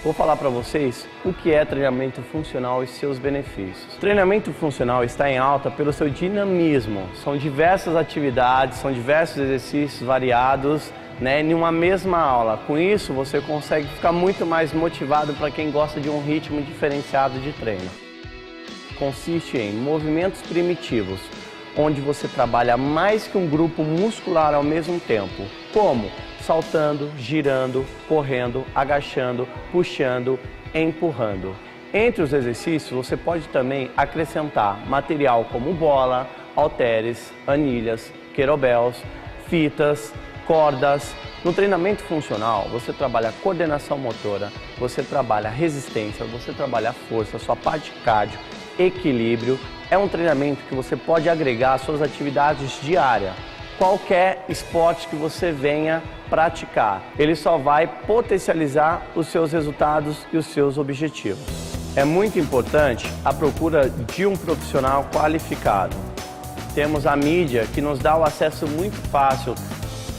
Vou falar para vocês o que é treinamento funcional e seus benefícios. O treinamento funcional está em alta pelo seu dinamismo. São diversas atividades, são diversos exercícios variados, em uma mesma aula. Com isso, você consegue ficar muito mais motivado para quem gosta de um ritmo diferenciado de treino. Consiste em movimentos primitivos, onde você trabalha mais que um grupo muscular ao mesmo tempo, como saltando, girando, correndo, agachando, puxando, empurrando. Entre os exercícios, você pode também acrescentar material como bola, halteres, anilhas, kettlebells, fitas, cordas. No treinamento funcional, você trabalha coordenação motora, você trabalha resistência, você trabalha força, sua parte cardio, equilíbrio. É um treinamento que você pode agregar às suas atividades diárias. Qualquer esporte que você venha praticar, ele só vai potencializar os seus resultados e os seus objetivos. É muito importante a procura de um profissional qualificado. Temos a mídia que nos dá o acesso muito fácil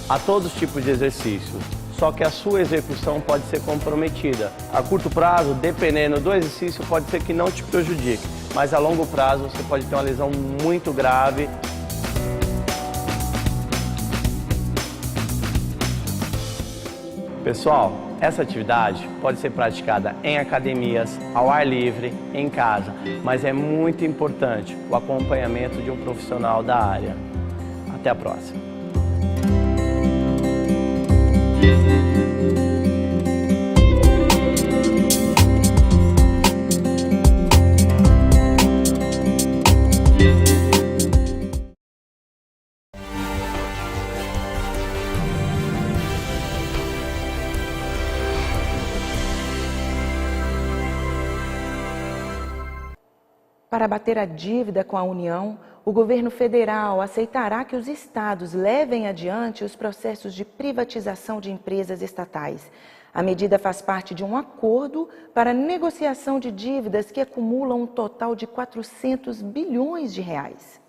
a todos os tipos de exercícios, só que a sua execução pode ser comprometida. A curto prazo, dependendo do exercício, pode ser que não te prejudique, mas a longo prazo você pode ter uma lesão muito grave. Pessoal, essa atividade pode ser praticada em academias, ao ar livre, em casa, mas é muito importante o acompanhamento de um profissional da área. Até a próxima! Para abater a dívida com a União, o governo federal aceitará que os estados levem adiante os processos de privatização de empresas estatais. A medida faz parte de um acordo para negociação de dívidas que acumulam um total de 400 bilhões de reais.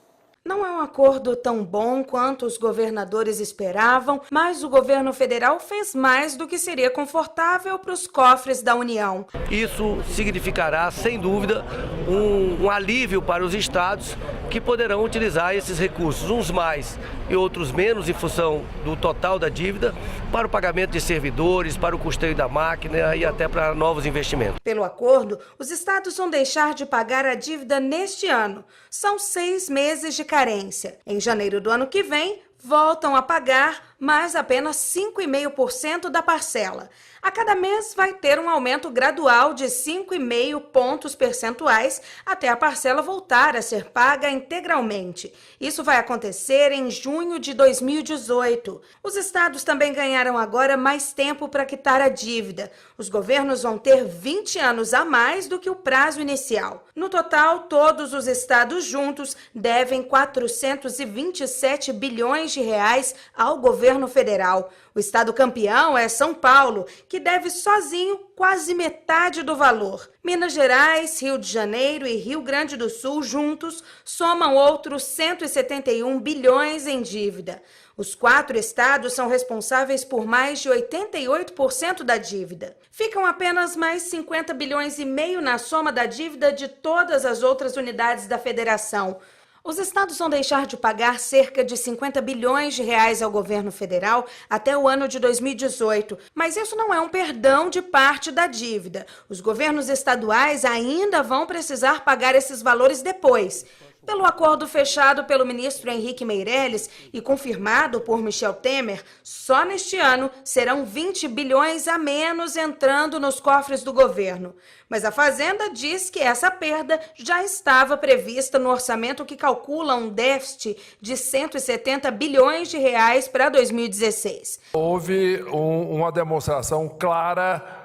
Não é um acordo tão bom quanto os governadores esperavam, mas o governo federal fez mais do que seria confortável para os cofres da União. Isso significará, sem dúvida, um alívio para os estados que poderão utilizar esses recursos, uns mais e outros menos em função do total da dívida, para o pagamento de servidores, para o custeio da máquina e até para novos investimentos. Pelo acordo, os estados vão deixar de pagar a dívida neste ano. São 6 meses de carência. Em janeiro do ano que vem, voltam a pagar, mas apenas 5,5% da parcela. A cada mês vai ter um aumento gradual de 5,5 pontos percentuais até a parcela voltar a ser paga integralmente. Isso vai acontecer em junho de 2018. Os estados também ganharam agora mais tempo para quitar a dívida. Os governos vão ter 20 anos a mais do que o prazo inicial. No total, todos os estados juntos devem 427 bilhões de reais ao governo federal. O estado campeão é São Paulo, que deve sozinho quase metade do valor. Minas Gerais, Rio de Janeiro e Rio Grande do Sul juntos somam outros 171 bilhões em dívida. Os 4 estados são responsáveis por mais de 88% da dívida. Ficam apenas mais 50 bilhões e meio na soma da dívida de todas as outras unidades da federação. Os estados vão deixar de pagar cerca de 50 bilhões de reais ao governo federal até o ano de 2018, mas isso não é um perdão de parte da dívida. Os governos estaduais ainda vão precisar pagar esses valores depois. Pelo acordo fechado pelo ministro Henrique Meirelles e confirmado por Michel Temer, só neste ano serão 20 bilhões a menos entrando nos cofres do governo. Mas a Fazenda diz que essa perda já estava prevista no orçamento que calcula um déficit de 170 bilhões de reais para 2016. Houve uma demonstração clara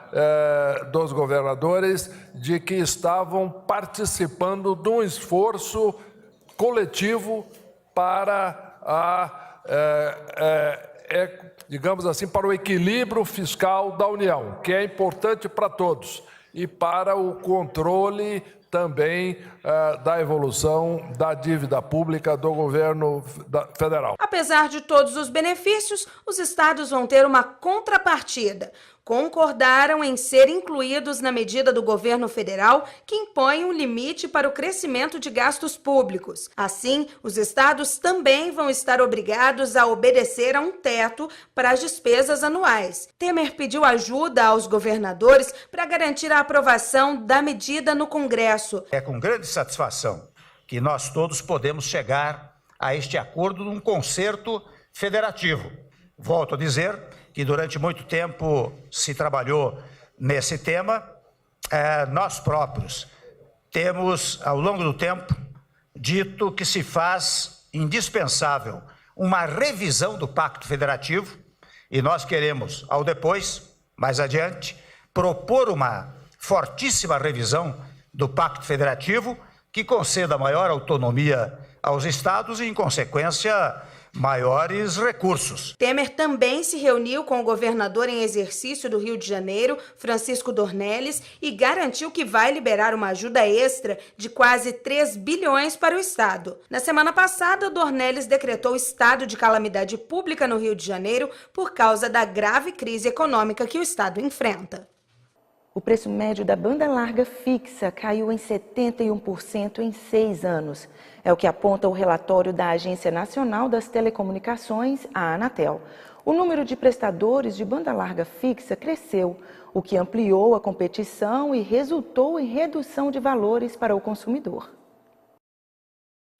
dos governadores de que estavam participando de um esforço coletivo para digamos assim, para o equilíbrio fiscal da União, que é importante para todos, e para o controle também da evolução da dívida pública do governo federal. Apesar de todos os benefícios, os estados vão ter uma contrapartida. Concordaram em ser incluídos na medida do governo federal que impõe um limite para o crescimento de gastos públicos. Assim, os estados também vão estar obrigados a obedecer a um teto para as despesas anuais. Temer pediu ajuda aos governadores para garantir a aprovação da medida no Congresso. É com grande satisfação que nós todos podemos chegar a este acordo num concerto federativo. Volto a dizer que durante muito tempo se trabalhou nesse tema. Nós próprios temos, ao longo do tempo, dito que se faz indispensável uma revisão do Pacto Federativo e nós queremos, ao depois, mais adiante, propor uma fortíssima revisão do Pacto Federativo que conceda maior autonomia aos estados e, em consequência, maiores recursos. Temer também se reuniu com o governador em exercício do Rio de Janeiro, Francisco Dornelles, e garantiu que vai liberar uma ajuda extra de quase 3 bilhões para o estado. Na semana passada, Dornelles decretou estado de calamidade pública no Rio de Janeiro por causa da grave crise econômica que o estado enfrenta. O preço médio da banda larga fixa caiu em 71% em 6 anos. É o que aponta o relatório da Agência Nacional das Telecomunicações, a Anatel. O número de prestadores de banda larga fixa cresceu, o que ampliou a competição e resultou em redução de valores para o consumidor.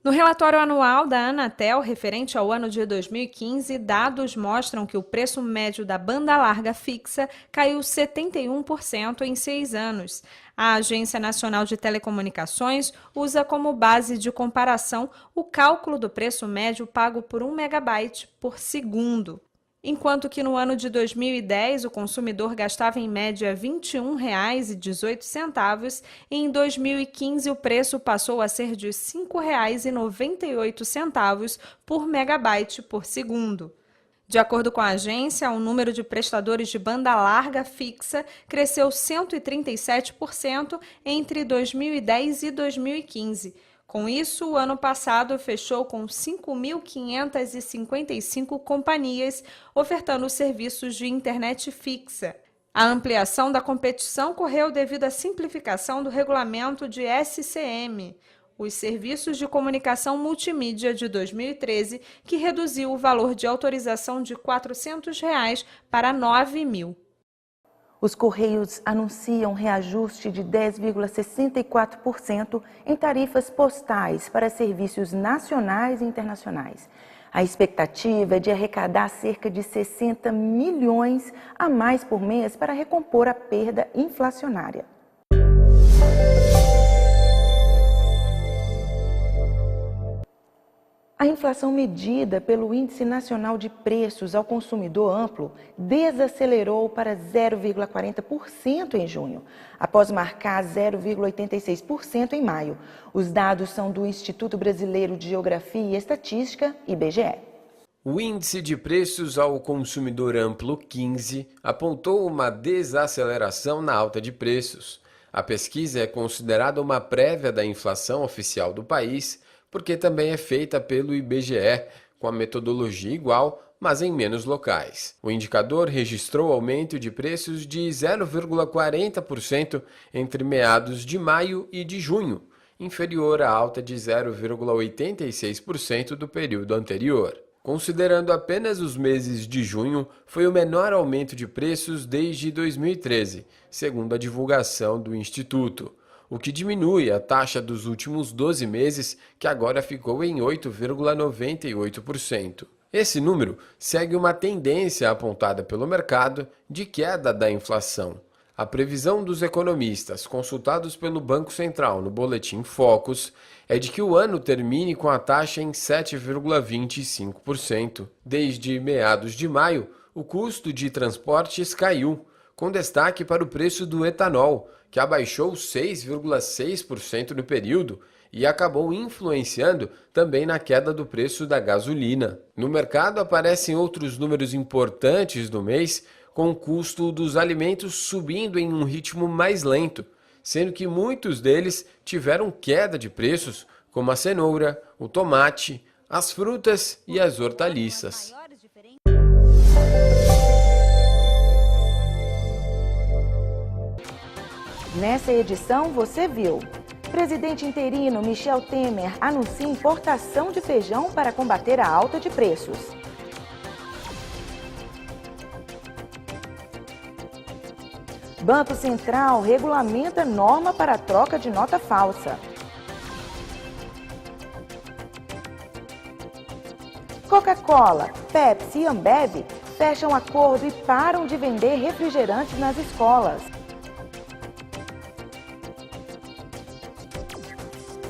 No relatório anual da Anatel, referente ao ano de 2015, dados mostram que o preço médio da banda larga fixa caiu 71% em 6 anos. A Agência Nacional de Telecomunicações usa como base de comparação o cálculo do preço médio pago por 1 megabyte por segundo. Enquanto que no ano de 2010 o consumidor gastava em média R$ 21,18, em 2015 o preço passou a ser de R$ 5,98 por megabyte por segundo. De acordo com a agência, o número de prestadores de banda larga fixa cresceu 137% entre 2010 e 2015. Com isso, o ano passado fechou com 5.555 companhias ofertando serviços de internet fixa. A ampliação da competição ocorreu devido à simplificação do regulamento de SCM, os Serviços de Comunicação Multimídia de 2013, que reduziu o valor de autorização de R$ 400 para R$ 9.000. Os Correios anunciam reajuste de 10,64% em tarifas postais para serviços nacionais e internacionais. A expectativa é de arrecadar cerca de 60 milhões a mais por mês para recompor a perda inflacionária. A inflação medida pelo Índice Nacional de Preços ao Consumidor Amplo desacelerou para 0,40% em junho, após marcar 0,86% em maio. Os dados são do Instituto Brasileiro de Geografia e Estatística, IBGE. O Índice de Preços ao Consumidor Amplo 15 apontou uma desaceleração na alta de preços. A pesquisa é considerada uma prévia da inflação oficial do país, porque também é feita pelo IBGE, com a metodologia igual, mas em menos locais. O indicador registrou aumento de preços de 0,40% entre meados de maio e de junho, inferior à alta de 0,86% do período anterior. Considerando apenas os meses de junho, foi o menor aumento de preços desde 2013, segundo a divulgação do Instituto, o que diminui a taxa dos últimos 12 meses, que agora ficou em 8,98%. Esse número segue uma tendência apontada pelo mercado de queda da inflação. A previsão dos economistas consultados pelo Banco Central no Boletim Focus é de que o ano termine com a taxa em 7,25%. Desde meados de maio, o custo de transportes caiu, com destaque para o preço do etanol, que abaixou 6,6% no período e acabou influenciando também na queda do preço da gasolina. No mercado aparecem outros números importantes do mês, com o custo dos alimentos subindo em um ritmo mais lento, sendo que muitos deles tiveram queda de preços, como a cenoura, o tomate, as frutas e as hortaliças. Nessa edição você viu: presidente interino Michel Temer anuncia importação de feijão para combater a alta de preços. Banco Central regulamenta norma para a troca de nota falsa. Coca-Cola, Pepsi e Ambev fecham acordo e param de vender refrigerantes nas escolas.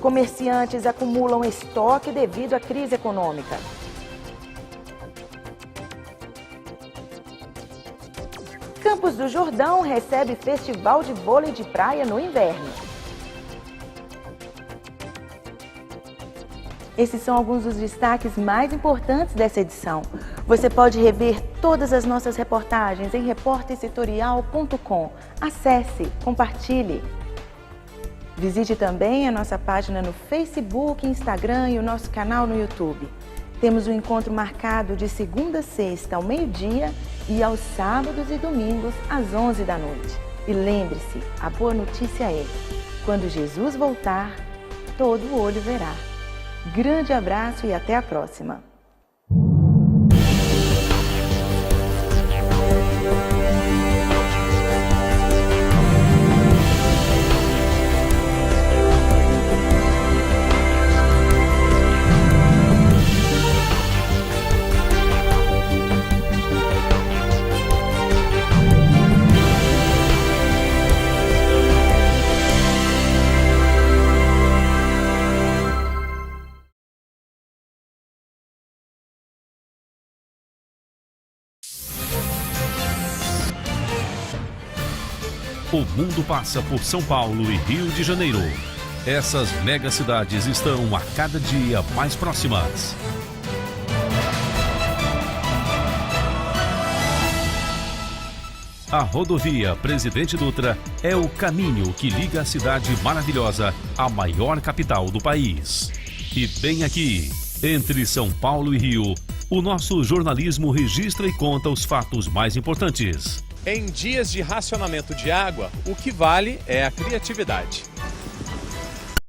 Comerciantes acumulam estoque devido à crise econômica. Campos do Jordão recebe festival de vôlei de praia no inverno. Esses são alguns dos destaques mais importantes dessa edição. Você pode rever todas as nossas reportagens em repórtersetorial.com. Acesse, compartilhe. Visite também a nossa página no Facebook, Instagram e o nosso canal no YouTube. Temos um encontro marcado de segunda a sexta ao meio-dia e aos sábados e domingos às 11 da noite. E lembre-se, a boa notícia é: quando Jesus voltar, todo olho verá. Grande abraço e até a próxima! O mundo passa por São Paulo e Rio de Janeiro. Essas megacidades estão a cada dia mais próximas. A rodovia Presidente Dutra é o caminho que liga a cidade maravilhosa à maior capital do país. E bem aqui, entre São Paulo e Rio, o nosso jornalismo registra e conta os fatos mais importantes. Em dias de racionamento de água, o que vale é a criatividade.